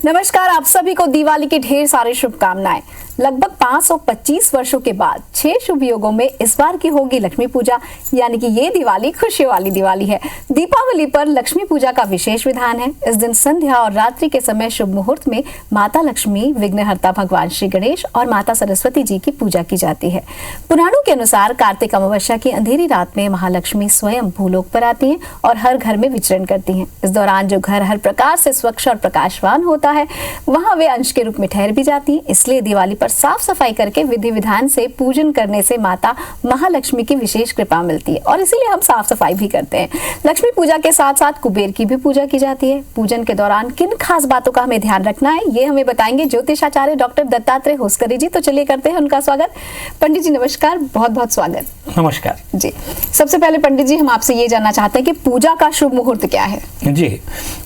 नमस्कार, आप सभी को दिवाली की ढेर सारी शुभकामनाएं। लगभग 525 वर्षों के बाद 6 शुभ योगों में इस बार की होगी लक्ष्मी पूजा, यानी कि ये दिवाली खुशियों वाली दिवाली है। दीपावली पर लक्ष्मी पूजा का विशेष विधान है। इस दिन संध्या और रात्रि के समय शुभ मुहूर्त में माता लक्ष्मी, विघ्नहर्ता भगवान श्री गणेश और माता सरस्वती जी की पूजा की जाती है। पुराणों के अनुसार कार्तिक अमावस्या की अंधेरी रात में महालक्ष्मी स्वयं भूलोक पर आती हैं और हर घर में विचरण करती हैं। इस दौरान जो घर हर प्रकार से स्वच्छ और प्रकाशवान होता है, वहां वे अंश के रूप में ठहर भी जाती हैं। इसलिए दिवाली पर साफ सफाई करके विधि विधान से पूजन करने से माता महालक्ष्मी की विशेष कृपा मिलती है और इसीलिए हम साफ सफाई भी करते हैं। लक्ष्मी पूजा के साथ साथ कुबेर की भी पूजा की जाती है। पूजन के दौरान किन खास बातों का हमें ध्यान रखना है, ये हमें बताएंगे ज्योतिषाचार्य डॉक्टर दत्तात्रेय होसकरी जी। तो चलिए करते हैं उनका स्वागत। पंडित जी नमस्कार, बहुत बहुत स्वागत। नमस्कार जी। सबसे पहले पंडित जी, हम आपसे ये जानना चाहते हैं कि पूजा का शुभ मुहूर्त क्या है। जी,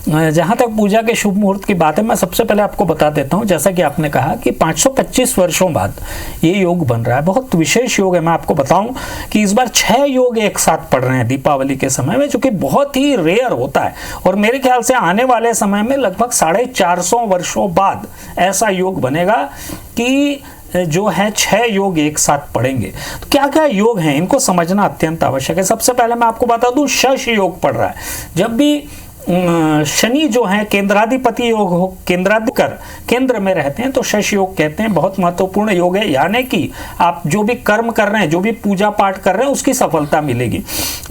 जहाँ तक पूजा के शुभ मुहूर्त की बात है, मैं सबसे पहले आपको बता देता हूँ। जैसा कि आपने कहा कि 525 वर्षों बाद ये योग बन रहा है, बहुत विशेष योग है। मैं आपको बताऊं कि इस बार 6 योग एक साथ पड़ रहे हैं दीपावली के समय में, जो कि बहुत ही रेयर होता है। और मेरे ख्याल से आने वाले समय में लगभग 450 वर्षों बाद ऐसा योग बनेगा कि जो है 6 योग एक साथ पढ़ेंगे। तो क्या क्या योग हैं, इनको समझना अत्यंत आवश्यक है। सबसे पहले मैं आपको बता दूं, शश योग पढ़ रहा है। जब भी शनि जो है केंद्राधिपति योग हो, केंद्राधिकर केंद्र में रहते हैं, तो शश योग कहते हैं। बहुत महत्वपूर्ण योग है, यानी कि आप जो भी कर्म कर रहे हैं, जो भी पूजा पाठ कर रहे हैं, उसकी सफलता मिलेगी।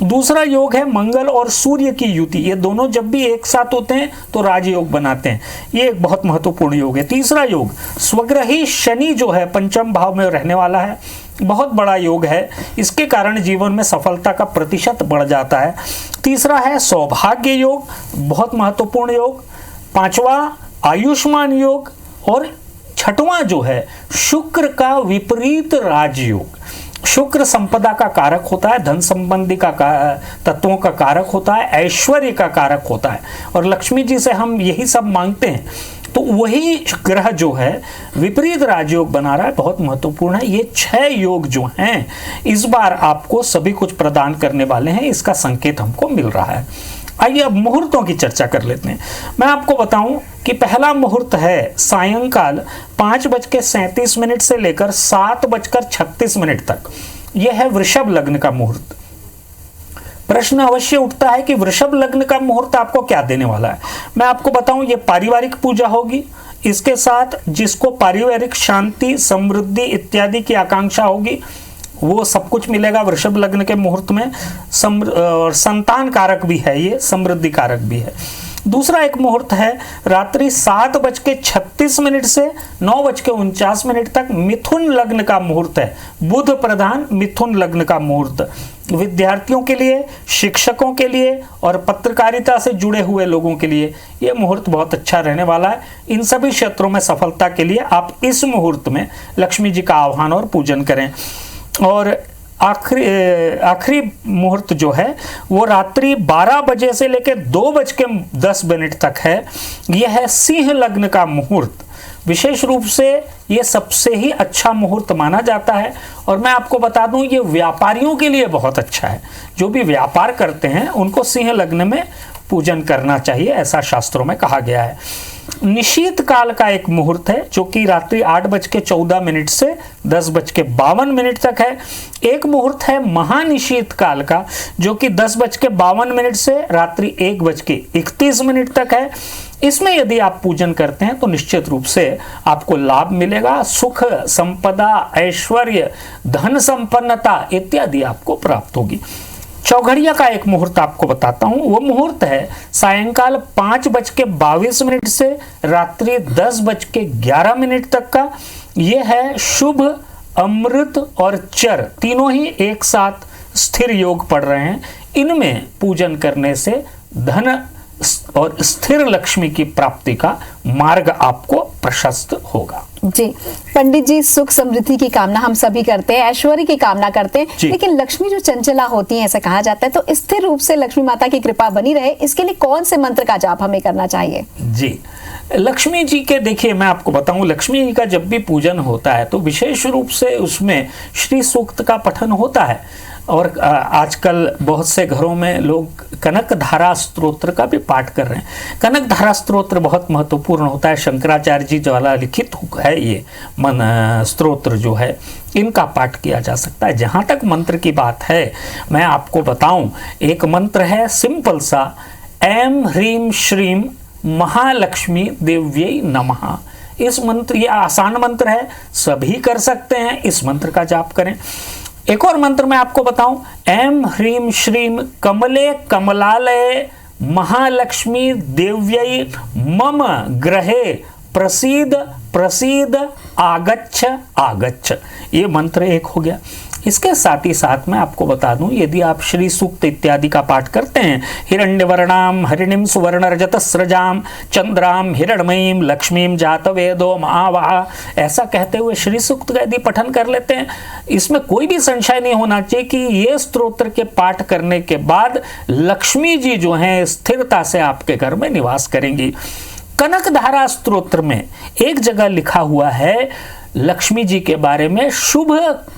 दूसरा योग है मंगल और सूर्य की युति। ये दोनों जब भी एक साथ होते हैं तो राजयोग बनाते हैं। ये एक बहुत महत्वपूर्ण योग है। तीसरा योग स्वग्रही शनि जो है पंचम भाव में रहने वाला है, बहुत बड़ा योग है। इसके कारण जीवन में सफलता का प्रतिशत बढ़ जाता है। तीसरा है सौभाग्य योग, बहुत महत्वपूर्ण योग। पांचवा आयुष्मान योग और छठवां जो है शुक्र का विपरीत राजयोग। शुक्र संपदा का कारक होता है, धन संबंधी का तत्वों का कारक होता है, ऐश्वर्य का कारक होता है, और लक्ष्मी जी से हम यही सब मांगते हैं। तो वही ग्रह जो है विपरीत राजयोग बना रहा है, बहुत महत्वपूर्ण है। ये 6 योग जो हैं इस बार आपको सभी कुछ प्रदान करने वाले हैं, इसका संकेत हमको मिल रहा है। आइए अब मुहूर्तों की चर्चा कर लेते हैं। मैं आपको बताऊं कि पहला मुहूर्त है सायंकाल 5:37 से लेकर 7:36 तक। यह है वृषभ लग्न का मुहूर्त। प्रश्न अवश्य उठता है कि वृषभ लग्न का मुहूर्त आपको क्या देने वाला है। मैं आपको बताऊं, ये पारिवारिक पूजा होगी। इसके साथ जिसको पारिवारिक शांति, समृद्धि इत्यादि की आकांक्षा होगी, वो सब कुछ मिलेगा वृषभ लग्न के मुहूर्त में। और संतान कारक भी है, ये समृद्धि कारक भी है। दूसरा एक मुहूर्त है रात्रि 7:36 से 9:49 तक। मिथुन लग्न का मुहूर्त है, बुध प्रधान मिथुन लग्न का मुहूर्त। विद्यार्थियों के लिए, शिक्षकों के लिए और पत्रकारिता से जुड़े हुए लोगों के लिए यह मुहूर्त बहुत अच्छा रहने वाला है। इन सभी क्षेत्रों में सफलता के लिए आप इस मुहूर्त में लक्ष्मी जी का आह्वान और पूजन करें। और आखिरी मुहूर्त जो है वो रात्रि 12 बजे से लेकर 2:10 तक है। यह है सिंह लग्न का मुहूर्त। विशेष रूप से ये सबसे ही अच्छा मुहूर्त माना जाता है। और मैं आपको बता दूं, ये व्यापारियों के लिए बहुत अच्छा है। जो भी व्यापार करते हैं उनको सिंह लग्न में पूजन करना चाहिए, ऐसा शास्त्रों में कहा गया है। निशीत काल का एक मुहूर्त है जो कि रात्रि 8:14 से 10:52 तक है। एक मुहूर्त है महानिशीत काल का जो कि 10:52 से रात्रि 1:31 तक है। इसमें यदि आप पूजन करते हैं तो निश्चित रूप से आपको लाभ मिलेगा। सुख, संपदा, ऐश्वर्य, धन संपन्नता इत्यादि आपको प्राप्त होगी। चौघड़िया का एक मुहूर्त आपको बताता हूं। वो मुहूर्त है सायंकाल 5:22 से रात्रि 10:11 तक का। यह है शुभ, अमृत और चर, तीनों ही एक साथ स्थिर योग पड़ रहे हैं। इनमें पूजन करने से धन और स्थिर लक्ष्मी की प्राप्ति का मार्ग आपको प्रशस्त होगा। जी पंडित जी, सुख समृद्धि की कामना हम सभी करते हैं, ऐश्वर्य की कामना करते हैं, लेकिन लक्ष्मी जो चंचला होती है ऐसा कहा जाता है, तो स्थिर रूप से लक्ष्मी माता की कृपा बनी रहे, इसके लिए कौन से मंत्र का जाप हमें करना चाहिए। जी, लक्ष्मी जी के देखिए मैं आपको बताऊं, लक्ष्मी जी का जब भी पूजन होता है तो विशेष रूप से उसमें श्री सूक्त का पठन होता है। और आजकल बहुत से घरों में लोग कनक धारा स्तोत्र का भी पाठ कर रहे हैं। कनक धारा स्तोत्र बहुत महत्वपूर्ण होता है, शंकराचार्य जी द्वारा लिखित है ये स्तोत्र जो है, इनका पाठ किया जा सकता है। जहाँ तक मंत्र की बात है, मैं आपको बताऊं, एक मंत्र है सिंपल सा, ऐं ह्रीं श्रीं महालक्ष्मी देव्यै नमः। इस मंत्र, ये आसान मंत्र है, सभी कर सकते हैं, इस मंत्र का जाप करें। एक और मंत्र मैं आपको बताऊं, ऐं ह्रीं श्रीं कमले कमलालये महालक्ष्मी देव्यै मम ग्रहे प्रसीद प्रसीद आगच्छ आगच्छ। ये मंत्र एक हो गया। इसके साथ ही साथ मैं आपको बता दूं, यदि आप श्री सूक्त इत्यादि का पाठ करते हैं, हिरण्यवर्णाम हरिणीम सुवर्ण रजतस्रजाम चंद्राम हिरणमयीम लक्ष्मीम जातवेदो महावाहा, ऐसा कहते हुए श्री सूक्त का यदि पठन कर लेते हैं, इसमें कोई भी संशय नहीं होना चाहिए कि ये स्तोत्र के पाठ करने के बाद लक्ष्मी जी जो हैं स्थिरता से आपके घर में निवास करेंगी। कनक धारा स्तोत्र में एक जगह लिखा हुआ है लक्ष्मी जी के बारे में, शुभ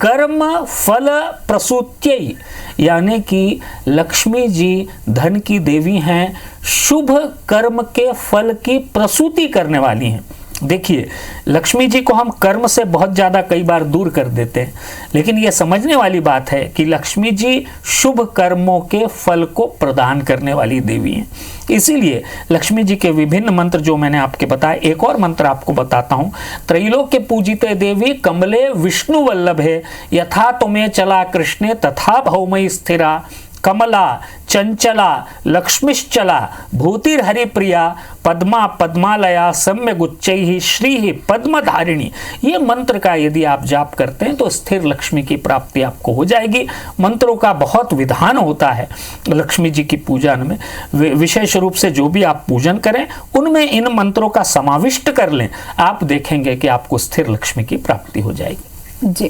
कर्म फल प्रसूत्यै, यानी कि लक्ष्मी जी धन की देवी हैं, शुभ कर्म के फल की प्रसूति करने वाली हैं। देखिए, लक्ष्मी जी को हम कर्म से बहुत ज़्यादा कई बार दूर कर देते हैं, लेकिन ये समझने वाली बात है कि लक्ष्मी जी शुभ कर्मों के फल को प्रदान करने वाली देवी हैं। इसीलिए लक्ष्मी जी के विभिन्न मंत्र जो मैंने आपके बताए, एक और मंत्र आपको बताता हूँ, त्रैलोक्य पूजिते देवी कमले विष्णु वल्लभे यथा तुम्हें चला कृष्णे तथा भौमयी स्थिरा कमला चंचला लक्ष्मीश्चला भूतिर्हरिप्रिया पद्मा पद्मालया सम्य गुच्चैहि श्री पद्मधारिणी। ये मंत्र का यदि आप जाप करते हैं तो स्थिर लक्ष्मी की प्राप्ति आपको हो जाएगी। मंत्रों का बहुत विधान होता है लक्ष्मी जी की पूजन में, विशेष रूप से जो भी आप पूजन करें उनमें इन मंत्रों का समाविष्ट कर लें, आप देखेंगे कि आपको स्थिर लक्ष्मी की प्राप्ति हो जाएगी। जी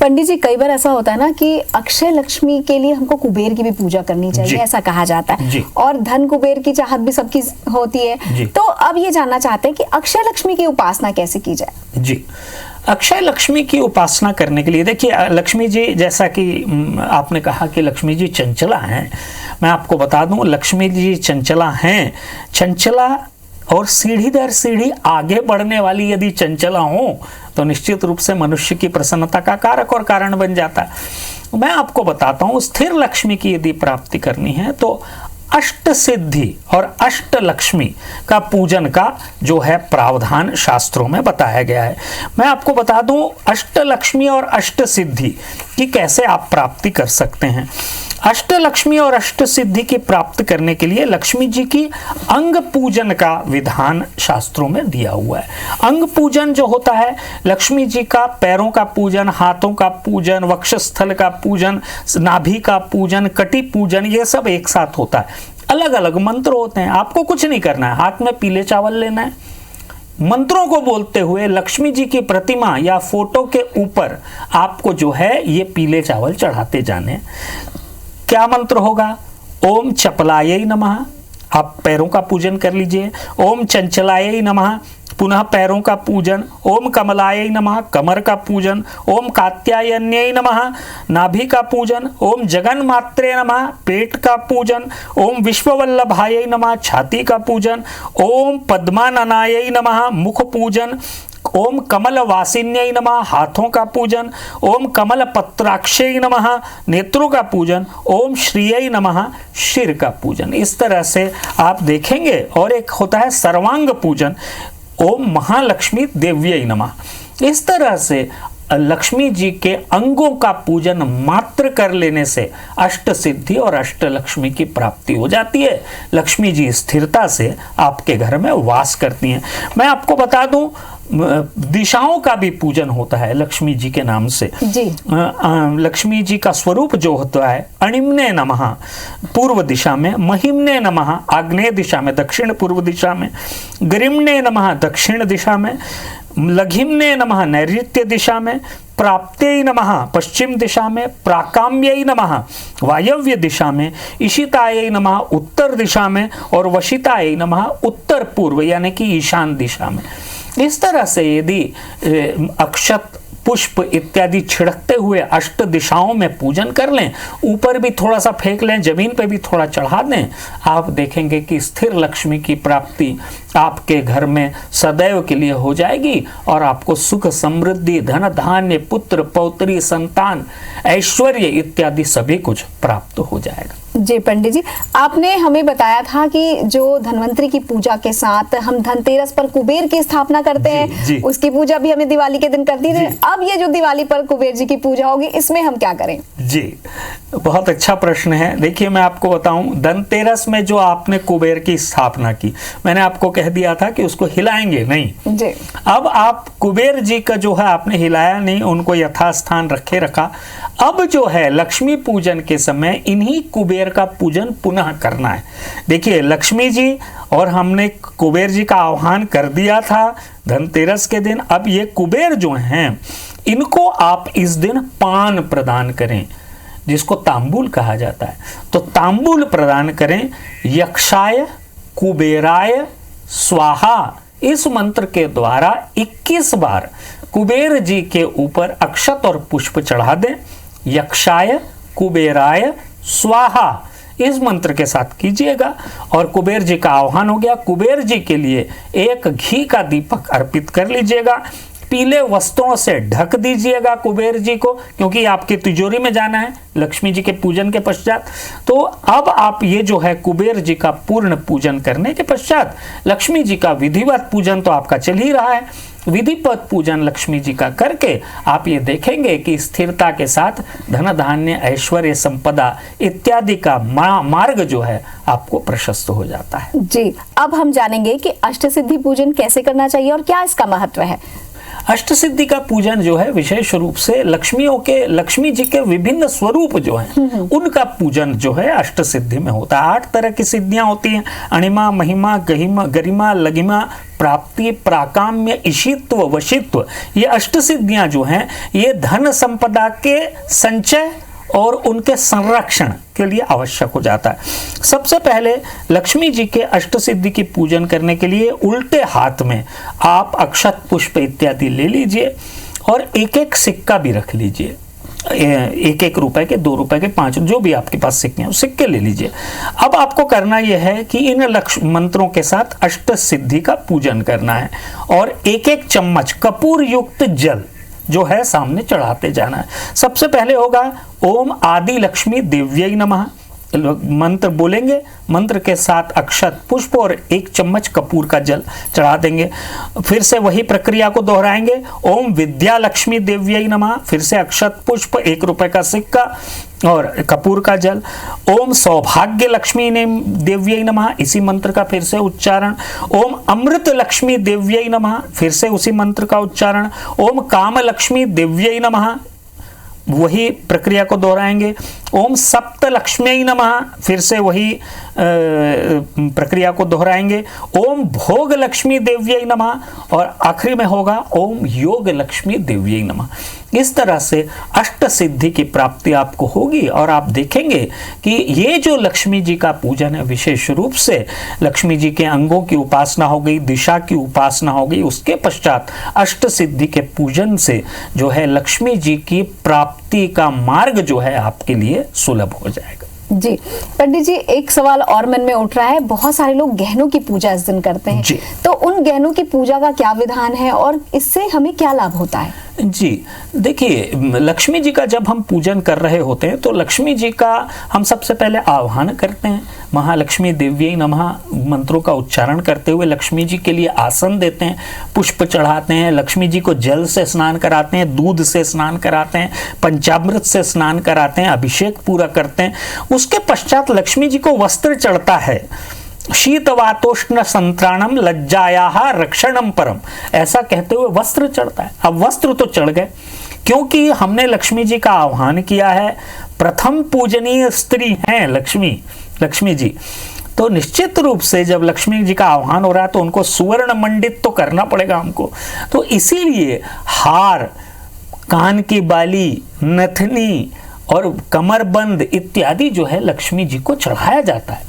पंडित जी, कई बार ऐसा होता है ना कि अक्षय लक्ष्मी के लिए हमको कुबेर की भी पूजा करनी चाहिए, ऐसा कहा जाता है, और धन कुबेर की चाहत भी सबकी होती है। तो अब ये जानना चाहते हैं कि अक्षय लक्ष्मी की उपासना कैसे की जाए। जी, अक्षय लक्ष्मी की उपासना करने के लिए देखिए, लक्ष्मी जी जैसा कि आपने कहा कि लक्ष्मी जी चंचला हैं, मैं आपको बता दूं लक्ष्मी जी चंचला हैं। चंचला और सीढ़ी दर सीढ़ी आगे बढ़ने वाली यदि चंचला हो तो निश्चित रूप से मनुष्य की प्रसन्नता का कारक और कारण बन जाता है। मैं आपको बताता हूँ, स्थिर लक्ष्मी की यदि प्राप्ति करनी है तो अष्ट सिद्धि और अष्ट लक्ष्मी का पूजन का जो है प्रावधान शास्त्रों में बताया गया है। मैं आपको बता दूं अष्ट लक्ष्मी और अष्ट सिद्धि की कैसे आप प्राप्ति कर सकते हैं। अष्ट लक्ष्मी और अष्ट सिद्धि की प्राप्त करने के लिए लक्ष्मी जी की अंग पूजन का विधान शास्त्रों में दिया हुआ है। अंग पूजन जो होता है, लक्ष्मी जी का पैरों का पूजन, हाथों का पूजन, वक्षस्थल का पूजन, नाभि का पूजन, कटी पूजन, ये सब एक साथ होता है। अलग अलग मंत्र होते हैं, आपको कुछ नहीं करना है, हाथ में पीले चावल लेना है, मंत्रों को बोलते हुए लक्ष्मी जी की प्रतिमा या फोटो के ऊपर आपको जो है ये पीले चावल चढ़ाते जाने हैं। क्या मंत्र होगा? ओम चपलायै नमः, आप पैरों का पूजन कर लीजिए। ओम चंचलायै नमः, पुनः पैरों का पूजन। ओम कमलायै नमः, कमर का पूजन। ओम कात्यायन्यै नमः, नाभि का पूजन। ओम जगन्मात्रे नमः, पेट का पूजन। ओम विश्ववल्लभायै नमः, छाती का पूजन। ओम पद्माननायै नमः, मुख पूजन। ओम कमल वासिन्यै नमः, हाथों का पूजन। ओम कमल पत्राक्षै नमः, नेत्रों का पूजन। ओम श्रीयै नमः, शिर का पूजन। इस तरह से आप देखेंगे। और एक होता है सर्वांग पूजन, ओम महालक्ष्मी देव्यै नमः। इस तरह से लक्ष्मी जी के अंगों का पूजन मात्र कर लेने से अष्ट सिद्धि और अष्ट लक्ष्मी की प्राप्ति हो जाती है। लक्ष्मी जी स्थिरता से आपके घर में वास करती हैं। मैं आपको बता दूं, दिशाओं का भी पूजन होता है लक्ष्मी जी के नाम से जी। लक्ष्मी जी का स्वरूप जो होता है, अणिम्ने नमः पूर्व दिशा में, महिम्ने नमः आग्नेय दिशा में, दक्षिण पूर्व दिशा में, गरिम्ने नमः दक्षिण दिशा में, लघिम्ने नमः नैऋत्य दिशा में, प्राप्त्यै नमः पश्चिम दिशा में, प्राकाम्यै नमः वायव्य दिशा में, इशितायै नमः उत्तर दिशा में और वशितायै नमः उत्तर पूर्व यानी कि ईशान दिशा में। इस तरह से यदि अक्षत पुष्प इत्यादि छिड़कते हुए अष्ट दिशाओं में पूजन कर लें, ऊपर भी थोड़ा सा फेंक लें, जमीन पे भी थोड़ा चढ़ा दें, आप देखेंगे कि स्थिर लक्ष्मी की प्राप्ति आपके घर में सदैव के लिए हो जाएगी और आपको सुख, समृद्धि, धन धान्य, पुत्र पौत्री, संतान, ऐश्वर्य इत्यादि सभी कुछ प्राप्त हो जाएगा। जी पंडित जी, आपने हमें बताया था कि जो धनवंतरी की पूजा के साथ हम धनतेरस पर कुबेर की स्थापना करते हैं, उसकी पूजा भी हमें दिवाली के दिन करती है। अब ये जो दिवाली पर कुबेर जी की पूजा होगी, इसमें हम क्या करें? जी, बहुत अच्छा प्रश्न है। देखिए, मैं आपको बताऊं, धनतेरस में जो आपने कुबेर की स्थापना की, मैंने आपको कह दिया था कि उसको हिलाएंगे नहीं जी। अब आप कुबेर जी का जो है आपने हिलाया नहीं, उनको यथास्थान रखा। अब जो है लक्ष्मी पूजन के समय इन्हीं कुबेर का पूजन पुनः करना है। देखिए, लक्ष्मी जी और हमने कुबेर जी का आह्वान कर दिया था धनतेरस के दिन। अब ये कुबेर जो हैं, इनको आप इस दिन पान प्रदान करें, जिसको तांबूल कहा जाता है। तो तांबूल प्रदान करें। यक्षाय कुबेराय स्वाहा, इस मंत्र के द्वारा 21 बार कुबेर जी के ऊपर अक्षत और पुष्प चढ़ा दें। यक्षाय कुबेराय स्वाहा, इस मंत्र के साथ कीजिएगा और कुबेर जी का आह्वान हो गया। कुबेर जी के लिए एक घी का दीपक अर्पित कर लीजिएगा। पीले वस्त्रों से ढक दीजिएगा कुबेर जी को, क्योंकि आपकी तिजोरी में जाना है लक्ष्मी जी के पूजन के पश्चात। तो अब आप ये जो है कुबेर जी का पूर्ण पूजन करने के पश्चात लक्ष्मी जी का विधिवत पूजन तो आपका चल ही रहा है, विधिवत पूजन लक्ष्मी जी का करके आप ये देखेंगे कि स्थिरता के साथ धन धान्य, ऐश्वर्य, संपदा इत्यादि का मार्ग जो है आपको प्रशस्त हो जाता है। जी, अब हम जानेंगे कि अष्टसिद्धि पूजन कैसे करना चाहिए और क्या इसका महत्व है। अष्ट सिद्धि का पूजन जो है विशेष रूप से लक्ष्मी जी के विभिन्न स्वरूप जो हैं उनका पूजन जो है अष्ट सिद्धि में होता है। 8 तरह की सिद्धियां होती हैं: अणिमा, महिमा, गरिमा, लगिमा, प्राप्ति, प्राकाम्य, ईशित्व, वशित्व। ये अष्ट सिद्धियां जो हैं ये धन संपदा के संचय और उनके संरक्षण के लिए आवश्यक हो जाता है। सबसे पहले लक्ष्मी जी के अष्ट सिद्धि की पूजन करने के लिए उल्टे हाथ में आप अक्षत, पुष्प इत्यादि ले लीजिए और एक एक सिक्का भी रख लीजिए। 1-1 रुपए के, 2 रुपए के, 5, जो भी आपके पास सिक्के हैं सिक्के ले लीजिए। अब आपको करना यह है कि इन मंत्रों के साथ अष्ट सिद्धि का पूजन करना है और 1-1 चम्मच कपूर युक्त जल जो है सामने चढ़ाते जाना है। सबसे पहले होगा ओम आदि लक्ष्मी देव्यै नमः, मंत्र बोलेंगे, मंत्र के साथ अक्षत, पुष्प और 1 चम्मच कपूर का जल चढ़ा देंगे। फिर से वही प्रक्रिया को दोहराएंगे। ओम विद्या लक्ष्मी देव्यै नमः, फिर से अक्षत, पुष्प, 1 रुपए का सिक्का और कपूर का जल। ओम सौभाग्य लक्ष्मी देव्यै नमः, इसी मंत्र का फिर से उच्चारण। ओम अमृत लक्ष्मी देव्यै नमः, फिर से उसी मंत्र का उच्चारण। ओम काम लक्ष्मी देव्यै नमः, वही प्रक्रिया को दोहराएंगे। ओम सप्त लक्ष्म्यै नमः, फिर से वही प्रक्रिया को दोहराएंगे। ओम भोग लक्ष्मी देव्यै नमः और आखिरी में होगा ओम योग लक्ष्मी देव्यै नमः। इस तरह से अष्ट सिद्धि की प्राप्ति आपको होगी और आप देखेंगे कि ये जो लक्ष्मी जी का पूजन है विशेष रूप से लक्ष्मी जी के अंगों की उपासना हो गई, दिशा की उपासना हो गई, उसके पश्चात अष्ट सिद्धि के पूजन से जो है लक्ष्मी जी की प्राप्ति का मार्ग जो है आपके लिए सुलभ हो जाएगा। जी पंडित जी, एक सवाल और मन में उठ रहा है। बहुत सारे लोग गहनों की पूजा इस दिन करते हैं जी। तो उन गहनों की पूजा का क्या विधान है और इससे हमें क्या लाभ होता है? जी देखिए, लक्ष्मी जी का जब हम पूजन कर रहे होते हैं तो लक्ष्मी जी का हम सबसे पहले आह्वान करते हैं। महालक्ष्मी देव्यै नमः मंत्रों का उच्चारण करते हुए लक्ष्मी जी के लिए आसन देते हैं, पुष्प चढ़ाते हैं, लक्ष्मी जी को जल से स्नान कराते हैं, दूध से स्नान कराते हैं, पंचामृत से स्नान कराते हैं, अभिषेक पूरा करते हैं। उसके पश्चात लक्ष्मी जी को वस्त्र चढ़ता है। शीतवातोष्ण संत्राणम लज्जायाः रक्षणम परम, ऐसा कहते हुए वस्त्र चढ़ता है। अब वस्त्र तो चढ़ गए क्योंकि हमने लक्ष्मी जी का आह्वान किया है। प्रथम पूजनीय स्त्री हैं लक्ष्मी जी, तो निश्चित रूप से जब लक्ष्मी जी का आह्वान हो रहा है तो उनको सुवर्ण मंडित तो करना पड़ेगा हमको। तो इसीलिए हार, कान की बाली, नथनी और कमरबंद इत्यादि जो है लक्ष्मी जी को चढ़ाया जाता है।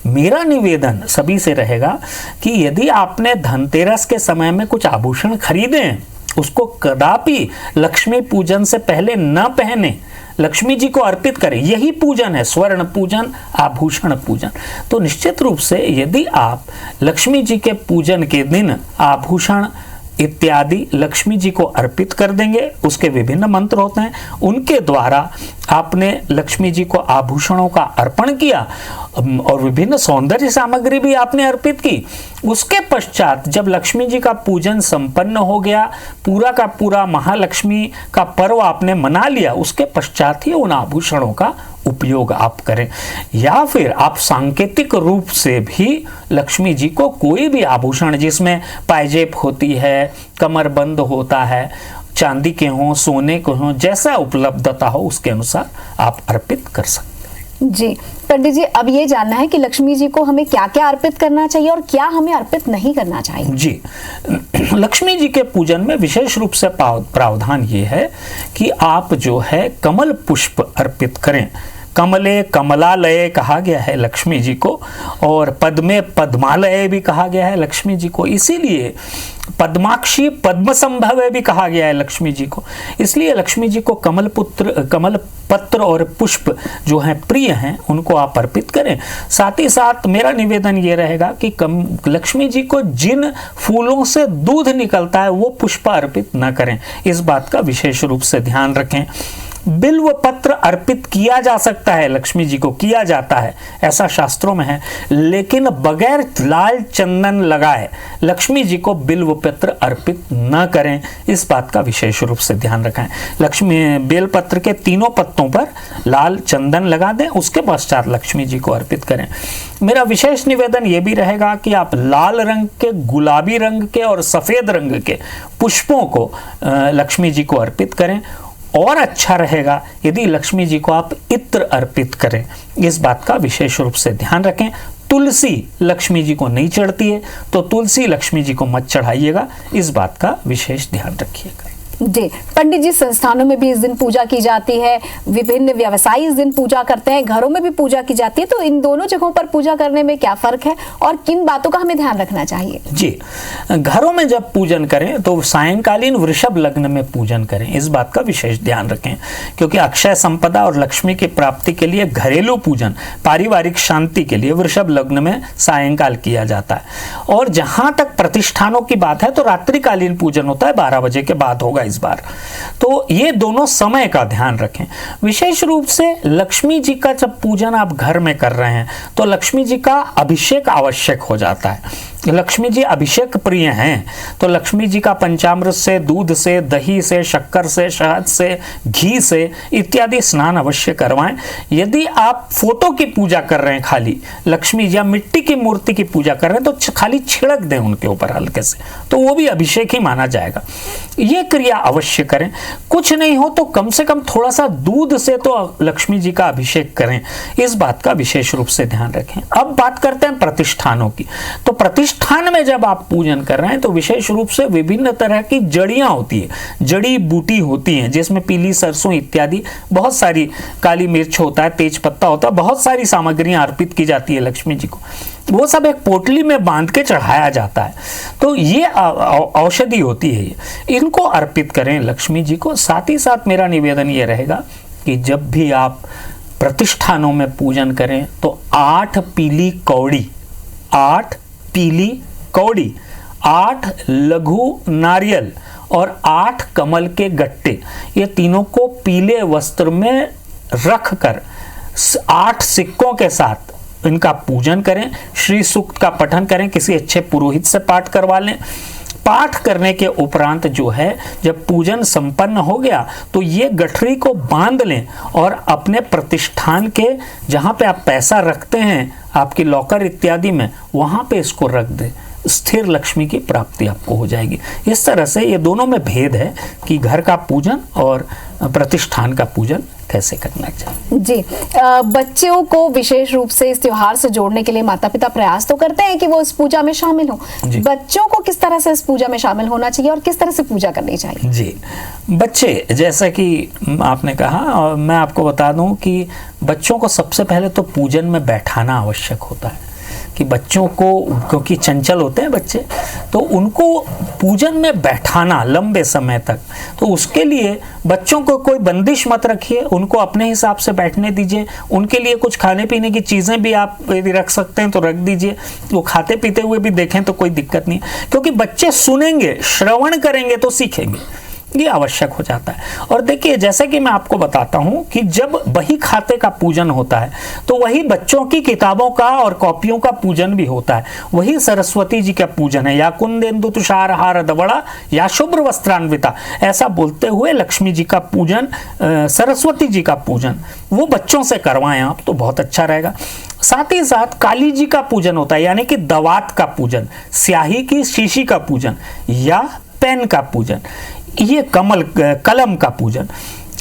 मेरा निवेदन सभी से रहेगा कि यदि आपने धनतेरस के समय में कुछ आभूषण खरीदे उसको कदापि लक्ष्मी पूजन से पहले न पहने, लक्ष्मी जी को अर्पित करें। यही पूजन है, स्वर्ण पूजन, आभूषण पूजन। तो निश्चित रूप से यदि आप लक्ष्मी जी के पूजन के दिन आभूषण इत्यादि लक्ष्मी जी को अर्पित कर देंगे, उसके विभिन्न मंत्र होते हैं, उनके द्वारा आपने लक्ष्मी जी को आभूषणों का अर्पण किया और विभिन्न सौंदर्य सामग्री भी आपने अर्पित की। उसके पश्चात जब लक्ष्मी जी का पूजन संपन्न हो गया, पूरा का पूरा महालक्ष्मी का पर्व आपने मना लिया, उसके पश्चात ही उन आभूषणों का उपयोग आप करें। या फिर आप सांकेतिक रूप से भी लक्ष्मी जी को कोई भी आभूषण जिसमें पायजेब होती है, कमरबंद होता है, चांदी के हों, सोने के हों, जैसा उपलब्धता हो उसके अनुसार आप अर्पित कर सकते हैं। जी पंडित जी, अब ये जानना है कि लक्ष्मी जी को हमें क्या क्या अर्पित करना चाहिए और क्या हमें अर्पित नहीं करना चाहिए। जी, लक्ष्मी जी के पूजन में विशेष रूप से प्रावधान ये है कि आप जो है कमल पुष्प अर्पित करें। कमले कमलालय कहा गया है लक्ष्मी जी को, और पद्मे पद्मालय भी कहा गया है लक्ष्मी जी को। इसीलिए पद्माक्षी पद्म संभव भी कहा गया है लक्ष्मी जी को। इसलिए लक्ष्मी जी को कमल पत्र और पुष्प जो हैं प्रिय हैं, उनको आप अर्पित करें। साथ ही साथ मेरा निवेदन ये रहेगा कि लक्ष्मी जी को जिन फूलों से दूध निकलता है वो पुष्प अर्पित न करें, इस बात का विशेष रूप से ध्यान रखें। बिल्व पत्र अर्पित किया जा सकता है, लक्ष्मी जी को किया जाता है, ऐसा शास्त्रों में है, लेकिन बगैर लाल चंदन लगाए लक्ष्मी जी को बिल्व पत्र अर्पित न करें, इस बात का विशेष रूप से ध्यान रखें। लक्ष्मी बेल पत्र के तीनों पत्तों पर लाल चंदन लगा दें, उसके पश्चात लक्ष्मी जी को अर्पित करें। मेरा विशेष निवेदन यह भी रहेगा कि आप लाल रंग के, गुलाबी रंग के और सफेद रंग के पुष्पों को लक्ष्मी जी को अर्पित करें। और अच्छा रहेगा यदि लक्ष्मी जी को आप इत्र अर्पित करें, इस बात का विशेष रूप से ध्यान रखें। तुलसी लक्ष्मी जी को नहीं चढ़ती है, तो तुलसी लक्ष्मी जी को मत चढ़ाइएगा, इस बात का विशेष ध्यान रखिएगा। जी पंडित जी, संस्थानों में भी इस दिन पूजा की जाती है, विभिन्न व्यवसायी इस दिन पूजा करते हैं, घरों में भी पूजा की जाती है, तो इन दोनों जगहों पर पूजा करने में क्या फर्क है और किन बातों का हमें ध्यान रखना चाहिए? जी, घरों में जब पूजन करें तो सायंकालीन वृषभ लग्न में पूजन करें, इस बात का विशेष ध्यान रखें, क्योंकि अक्षय संपदा और लक्ष्मी की प्राप्ति के लिए घरेलू पूजन, पारिवारिक शांति के लिए वृषभ लग्न में सायंकाल किया जाता है। और जहां तक प्रतिष्ठानों की बात है तो रात्रिकालीन पूजन होता है, 12 बजे के बाद होगा इस बार। तो ये दोनों समय का ध्यान रखें। विशेष रूप से लक्ष्मी जी का जब पूजन आप घर में कर रहे हैं तो लक्ष्मी जी का अभिषेक आवश्यक हो जाता है। लक्ष्मी जी अभिषेक प्रिय हैं, तो लक्ष्मी जी का पंचामृत से, दूध से, दही से, शक्कर से, शहद से, घी से इत्यादि स्नान अवश्य करवाएं। यदि आप फोटो की पूजा कर रहे हैं, खाली लक्ष्मी जी या मिट्टी की मूर्ति की पूजा कर रहे हैं, तो खाली छिड़क दें उनके ऊपर हल्के से, तो वो भी अभिषेक ही माना जाएगा। ये क्रिया अवश्य करें। कुछ नहीं हो तो कम से कम थोड़ा सा दूध से तो लक्ष्मी जी का अभिषेक करें, इस बात का विशेष रूप से ध्यान रखें। अब बात करते हैं प्रतिष्ठानों की। तो प्रतिष्ठान में जब आप पूजन कर रहे हैं तो विशेष रूप से विभिन्न तरह की जड़ियां होती है, जड़ी बूटी होती हैं, जिसमें पीली सरसों इत्यादि बहुत सारी, काली मिर्च होता है, तेज पत्ता होता है, बहुत सारी सामग्रियां अर्पित की जाती है लक्ष्मी जी को। वो सब एक पोटली में बांध के चढ़ाया जाता है। तो ये औषधि होती है, इनको अर्पित करें लक्ष्मी जी को। साथ ही साथ मेरा निवेदन ये रहेगा कि जब भी आप प्रतिष्ठानों में पूजन करें तो 8 पीली कौड़ी, 8 पीली कौड़ी, 8 लघु नारियल और 8 कमल के गट्टे, ये तीनों को पीले वस्त्र में रख कर 8 सिक्कों के साथ इनका पूजन करें। श्री सूक्त का पठन करें, किसी अच्छे पुरोहित से पाठ करवा लें। पाठ करने के उपरांत जो है, जब पूजन संपन्न हो गया तो ये गठरी को बांध लें और अपने प्रतिष्ठान के जहां पे आप पैसा रखते हैं, आपकी लॉकर इत्यादि में, वहां पे इसको रख दें। स्थिर लक्ष्मी की प्राप्ति आपको हो जाएगी। इस तरह से ये दोनों में भेद है कि घर का पूजन और प्रतिष्ठान का पूजन कैसे करना चाहिए। जी, बच्चों को विशेष रूप से इस त्योहार से जोड़ने के लिए माता पिता प्रयास तो करते हैं कि वो इस पूजा में शामिल हो। बच्चों को किस तरह से इस पूजा में शामिल होना चाहिए और किस तरह से पूजा करनी चाहिए? जी, बच्चे, जैसा कि आपने कहा, और मैं आपको बता दूं कि बच्चों को सबसे पहले तो पूजन में बैठाना आवश्यक होता है। कि बच्चों को, क्योंकि चंचल होते हैं बच्चे, तो उनको पूजन में बैठाना लंबे समय तक, तो उसके लिए बच्चों को कोई बंदिश मत रखिए, उनको अपने हिसाब से बैठने दीजिए। उनके लिए कुछ खाने पीने की चीज़ें भी आप यदि रख सकते हैं तो रख दीजिए, वो खाते पीते हुए भी देखें तो कोई दिक्कत नहीं है, क्योंकि बच्चे सुनेंगे, श्रवण करेंगे तो सीखेंगे, ये आवश्यक हो जाता है। और देखिए, जैसे कि मैं आपको बताता हूं कि जब बही खाते का पूजन होता है तो वही बच्चों की किताबों का और कॉपियों का पूजन भी होता है, वही सरस्वती जी का पूजन है। या कुंदेन्दु तुषार हार धवला या शुभ्र वस्त्रान्विता, ऐसा बोलते हुए लक्ष्मी जी का पूजन, सरस्वती जी का पूजन वो बच्चों से करवाएं आप तो बहुत अच्छा रहेगा। साथ ही साथ काली जी का पूजन होता है, यानी कि दवात का पूजन, स्याही की शीशी का पूजन या पेन का पूजन, ये कलम का पूजन,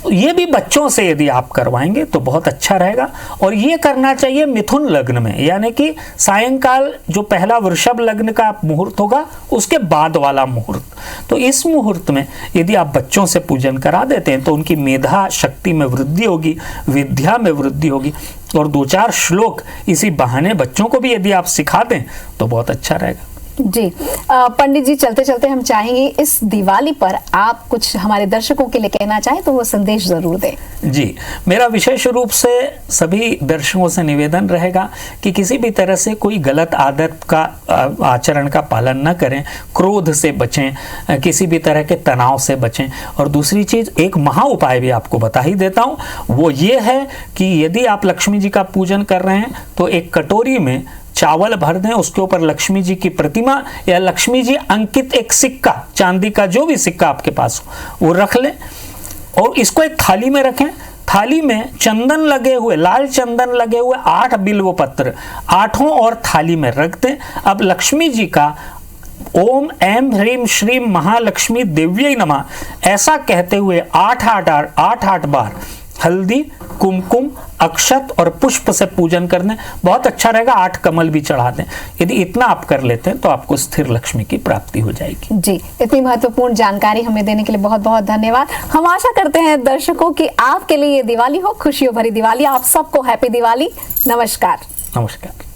ये भी बच्चों से यदि आप करवाएंगे तो बहुत अच्छा रहेगा। और ये करना चाहिए मिथुन लग्न में, यानी कि सायंकाल जो पहला वृषभ लग्न का मुहूर्त होगा उसके बाद वाला मुहूर्त। तो इस मुहूर्त में यदि आप बच्चों से पूजन करा देते हैं तो उनकी मेधा शक्ति में वृद्धि होगी, विद्या में वृद्धि होगी। और 2-4 श्लोक इसी बहाने बच्चों को भी यदि आप सिखा दें तो बहुत अच्छा रहेगा। जी पंडित जी, चलते चलते हम चाहेंगे इस दिवाली पर आप कुछ हमारे दर्शकों के लिए कहना चाहें तो वो संदेश जरूर दें। जी, मेरा विशेष रूप से सभी दर्शकों से निवेदन रहेगा कि किसी भी तरह से कोई गलत आदत का आचरण का पालन न करें, क्रोध से बचें, किसी भी तरह के तनाव से बचें। और दूसरी चीज, एक महा उपाय भी आपको बता ही देता हूँ, वो ये है कि यदि आप लक्ष्मी जी का पूजन कर रहे हैं तो एक कटोरी में चावल भर दें, उसके ऊपर लक्ष्मी जी की प्रतिमा या लक्ष्मी जी अंकित एक सिक्का, चांदी का जो भी सिक्का आपके पास हो वो रख लें और इसको एक थाली में रखें। थाली में चंदन लगे हुए, लाल चंदन लगे हुए 8 बिल्व पत्र 8 और थाली में रख दें। अब लक्ष्मी जी का ओम ऐं ह्रीं श्रीं महालक्ष्मी देव्यै नमः ऐसा कहते हुए 8 बार हल्दी, कुमकुम, अक्षत और पुष्प से पूजन कर दें, बहुत अच्छा रहेगा। 8 कमल भी चढ़ा दें। यदि इतना आप कर लेते हैं तो आपको स्थिर लक्ष्मी की प्राप्ति हो जाएगी। जी, इतनी महत्वपूर्ण जानकारी हमें देने के लिए बहुत बहुत धन्यवाद। हम आशा करते हैं दर्शकों की आपके लिए ये दिवाली हो खुशियों भरी दिवाली। आप सबको हैप्पी दिवाली। नमस्कार। नमस्कार।